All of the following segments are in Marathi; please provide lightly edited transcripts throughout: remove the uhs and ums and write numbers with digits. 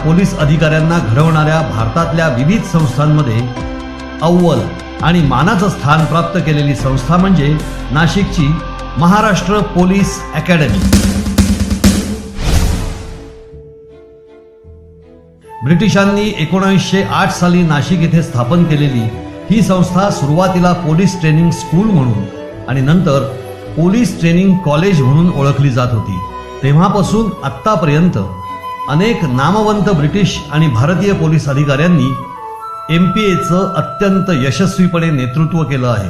पोलीस अधिकाऱ्यांना घडवणाऱ्या भारतातल्या विविध संस्थांमध्ये अव्वल आणि मानाचं स्थान प्राप्त केलेली संस्था म्हणजे नाशिकची महाराष्ट्र पोलीस अकॅडमी। ब्रिटिशांनी 1908 साली नाशिक येथे स्थापन केलेली ही संस्था सुरुवातीला पोलीस ट्रेनिंग स्कूल म्हणून आणि नंतर पोलीस ट्रेनिंग कॉलेज म्हणून ओळखली जात होती। तेव्हापासून आत्तापर्यंत अनेक नामवंत ब्रिटिश आणि भारतीय पोलीस अधिकाऱ्यांनी MPAचं अत्यंत यशस्वीपणे नेतृत्व केलं आहे।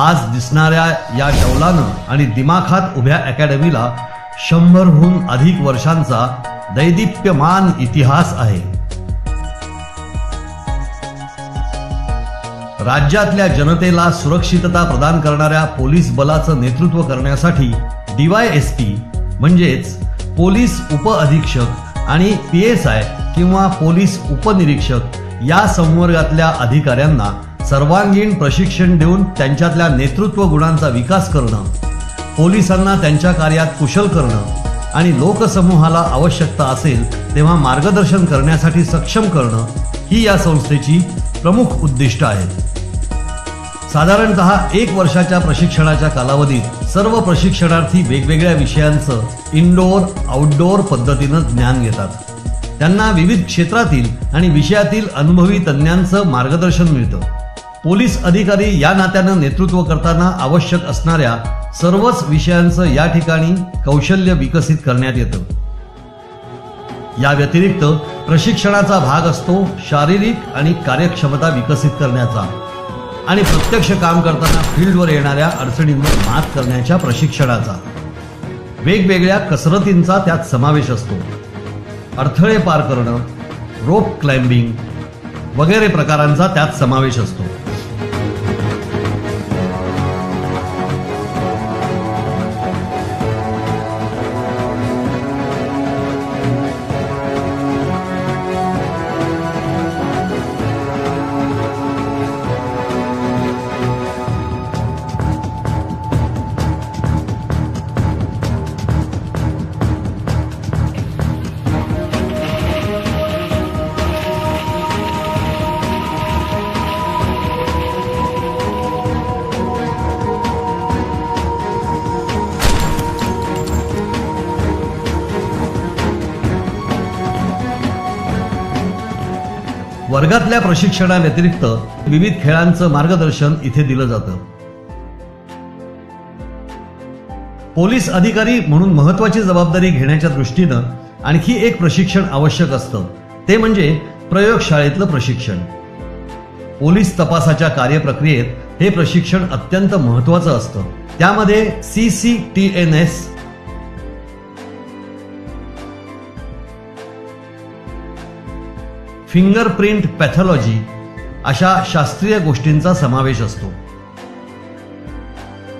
आज दिसणाऱ्या या डौलानं आणि दिमाखात उभ्या अकॅडमीला 100हून अधिक वर्षांचा दैदिप्यमान इतिहास आहे। राज्यातल्या जनतेला सुरक्षितता प्रदान करणाऱ्या पोलीस बलाचं नेतृत्व करण्यासाठी DYSP म्हणजेच पोलीस उपअधीक्षक आणि PSI किंवा पोलीस उपनिरीक्षक या संवर्गातल्या अधिकाऱ्यांना सर्वांगीण प्रशिक्षण देऊन त्यांच्यातल्या नेतृत्व गुणांचा विकास करणं, पोलिसांना त्यांच्या कार्यात कुशल करणं आणि लोकसमूहाला आवश्यकता असेल तेव्हा मार्गदर्शन करण्यासाठी सक्षम करणं ही या संस्थेची प्रमुख उद्दिष्ट आहेत। साधारणतः 1 वर्षाच्या प्रशिक्षणाच्या कालावधीत सर्व प्रशिक्षणार्थी वेगवेगळ्या विषयांचं इनडोअर आउटडोअर पद्धतीनं ज्ञान घेतात। त्यांना विविध क्षेत्रातील आणि विषयातील अनुभवी तज्ञांचं मार्गदर्शन मिळतं। पोलीस अधिकारी या नात्यानं नेतृत्व करताना आवश्यक असणाऱ्या सर्वच विषयांचं या ठिकाणी कौशल्य विकसित करण्यात येतं। या व्यतिरिक्त प्रशिक्षणाचा भाग असतो शारीरिक आणि कार्यक्षमता विकसित करण्याचा आणि प्रत्यक्ष काम करताना फील्डवर येणाऱ्या अडचणींवर मात करण्याच्या प्रशिक्षणाचा। वेगवेगळ्या कसरतींचा त्यात समावेश असतो। अडथळे पार करणं, रोप क्लाइम्बिंग वगैरे प्रकारांचा त्यात समावेश असतो। वर्गातल्या प्रशिक्षणाव्यतिरिक्त विविध खेळांचं मार्गदर्शन इथे दिलं जातं। पोलीस अधिकारी म्हणून महत्त्वाची जबाबदारी घेण्याच्या दृष्टीनं आणखी एक प्रशिक्षण आवश्यक असतं, ते म्हणजे प्रयोगशाळेतलं प्रशिक्षण। पोलीस तपासाच्या कार्यप्रक्रियेत हे प्रशिक्षण अत्यंत महत्त्वाचं असतं। त्यामध्ये CCTNS फिंगरप्रिंट पॅथॉलॉजी अशा शास्त्रीय गोष्टींचा समावेश असतो।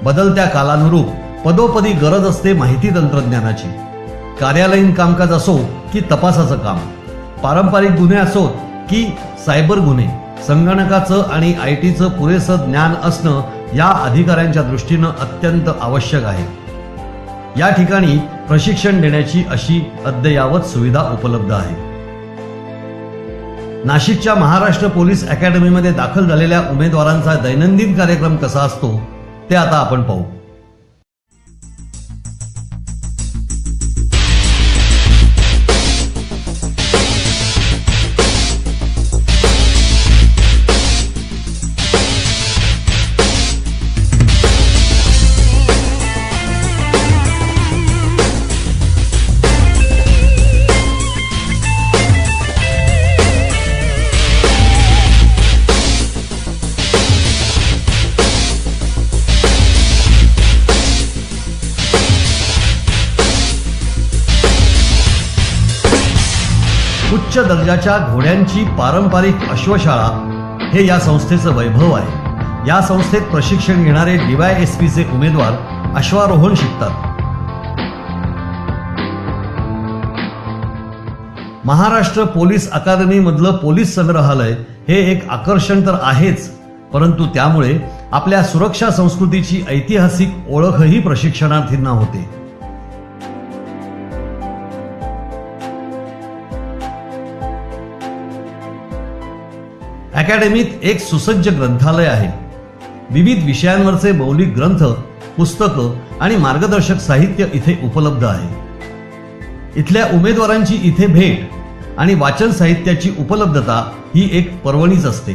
बदलत्या कालानुरूप पदोपदी गरज असते माहिती तंत्रज्ञानाची। कार्यालयीन कामकाज असो की तपासाचं काम, पारंपरिक गुन्हे असोत की सायबर गुन्हे, संगणकाचं आणि ITचं पुरेसं ज्ञान असणं या अधिकाऱ्यांच्या दृष्टीनं अत्यंत आवश्यक आहे। या ठिकाणी प्रशिक्षण देण्याची अशी अद्ययावत सुविधा उपलब्ध आहे। नाशिकच्या महाराष्ट्र पोलीस अकॅडमीमध्ये दाखल झालेल्या उमेदवारांचा दैनंदिन कार्यक्रम कसा असतो ते आता आपण पाहू। उच्च दर्जाच्या घोड्यांची पारंपरिक अश्वशाळा हे या संस्थेचं वैभव आहे। या संस्थेत प्रशिक्षण घेणारे DYSPचे उमेदवार अश्वारोहण शिकतात। महाराष्ट्र पोलीस अकादमी मधलं पोलीस संग्रहालय हे एक आकर्षण तर आहेच, परंतु त्यामुळे आपल्या सुरक्षा संस्कृतीची ऐतिहासिक ओळखही प्रशिक्षणार्थींना होते। अकॅडमीत एक सुसज्ज ग्रंथालय आहे। विविध विषयांवरचे मौलिक ग्रंथ, पुस्तकं आणि मार्गदर्शक साहित्य इथे उपलब्ध आहे। इथल्या उमेदवारांची इथे भेट आणि वाचन साहित्याची उपलब्धता ही एक पर्वणीच असते।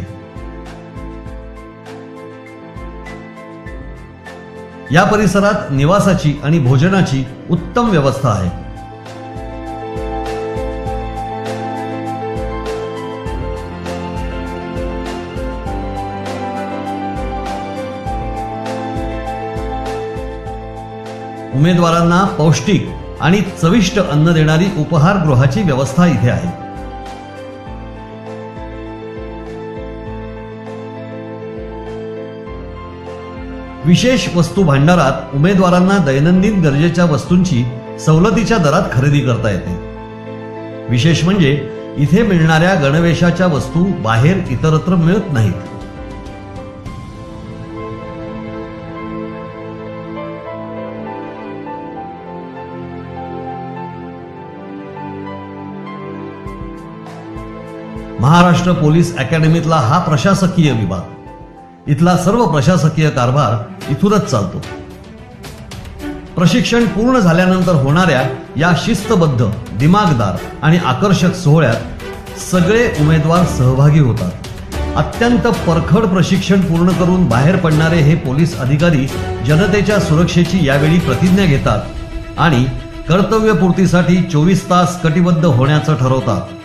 या परिसरात निवासाची आणि भोजनाची उत्तम व्यवस्था आहे। उमेदवारांना पौष्टिक आणि चविष्ट अन्न देणारी उपहारगृहाची व्यवस्था इथे आहे। विशेष वस्तू भांडारात उमेदवारांना दैनंदिन गरजेच्या वस्तूंची सवलतीच्या दरात खरेदी करता येते। विशेष म्हणजे इथे मिळणाऱ्या गणवेशाच्या वस्तू बाहेर इतरत्र मिळत नाहीत। महाराष्ट्र पोलीस अकॅडमीतला हा प्रशासकीय विभाग। इथला सर्व प्रशासकीय कारभार इथूनच चालतो। प्रशिक्षण पूर्ण झाल्यानंतर होणाऱ्या या शिस्तबद्ध, दिमागदार आणि आकर्षक सोहळ्यात सगळे उमेदवार सहभागी होतात। अत्यंत परखड प्रशिक्षण पूर्ण करून बाहेर पडणारे हे पोलीस अधिकारी जनतेच्या सुरक्षेची यावेळी प्रतिज्ञा घेतात आणि कर्तव्यपूर्तीसाठी 24 तास कटिबद्ध होण्याचं ठरवतात।